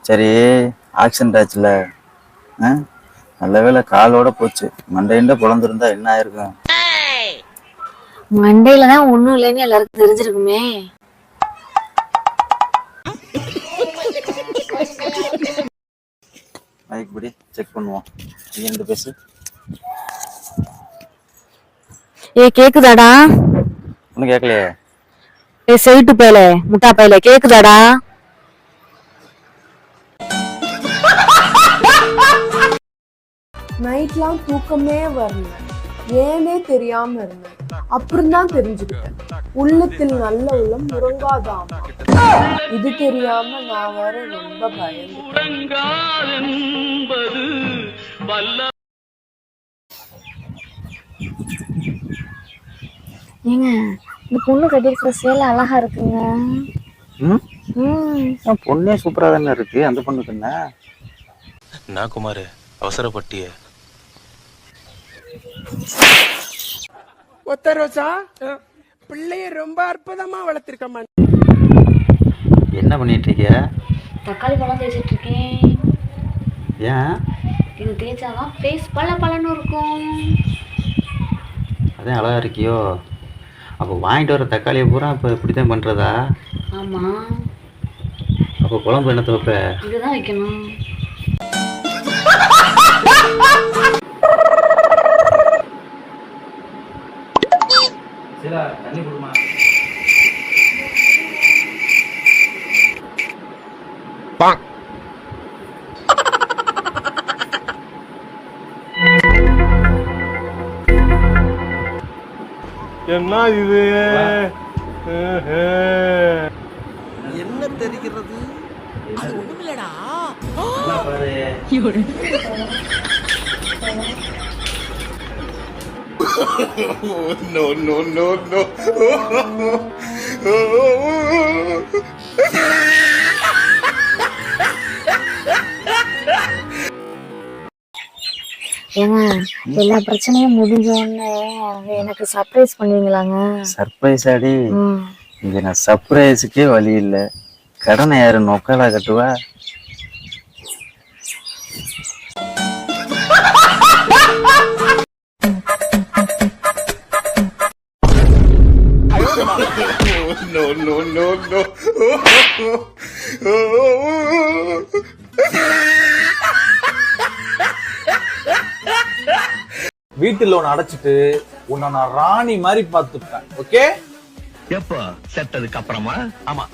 சரி, ஆக்சிடென்ட் ஆச்சுல. நல்ல வேளை காலோட போச்சு. மண்டையில பொழந்திருந்தா என்ன ஆயிருக்கும்? மண்டையில தான் ஒண்ணும் இல்லைன்னு எல்லாருக்கும் தெரிஞ்சிருக்குமே. மைக் படி செக் பண்ணுவோம். நீ பேசு. கேக்குதாடா? ஒன்னும் கேட்கலையே. சைட்டு பேல முட்டா பையில கேக்குதாடா? நைட்லாம் தூக்கமே வரல, ஏனே தெரியாம இருந்தேன். அப்புறம் தான் தெரிஞ்சுக்கிட்டேன், உள்ளத்தில் நல்ல உள்ளம் உறங்காதாம். இது தெரியாம நான் வேற ரொம்ப பயந்து. ஏங்க, இந்த பொண்ணு கட்டிருக்கிற சேலை அழகா இருக்குங்க. பொண்ணே சூப்பரா தானே இருக்கு. அந்த பொண்ணுக்கு என்ன? நான் குமார் அவசரப்பட்டிய ஒத்த ரோசா பிள்ளைய ரொம்ப அற்புதமா வளர்த்திருக்கமா. என்ன பண்ணிட்டு இருக்க? தக்காளி பழம் தேய்ச்சிட்டு இருக்கேன். ஏன்? இது தேய்ச்சாதான் ஃபேஸ் பல பலன்னு இருக்கும். அதான் அழகா இருக்கியோ? அப்போ வாங்கிட்டு வர தக்காளியை பூரா இப்போ இப்படித்தான் பண்றதா? ஆமா. அப்போ குழம்பு என்ன துவைப்ப? இதுதான் வைக்கணும். தண்ணி கொடுமா. என்ன இது? என்ன தெரிகிறது? அது ஒண்ணுமில்லடா. No no no no. ஏங்க, எல்லா பிரச்சனையும் முடிஞ்ச உடனே எனக்கு சர்ப்ரைஸ் பண்ணுவீங்களாங்க? சர்ப்ரைஸ் ஆடி? இங்க நான் சர்ப்ரைஸுக்கே வழி இல்லை. கடனை யாரு நொக்காலா கட்டுவா? No no no no. வீட்டு லோன் அடைச்சிட்டு உன்னை நான் ராணி மாதிரி பார்த்துப்பேன். ஓகே? எப்ப செத்ததுக்கு அப்புறமா? ஆமா.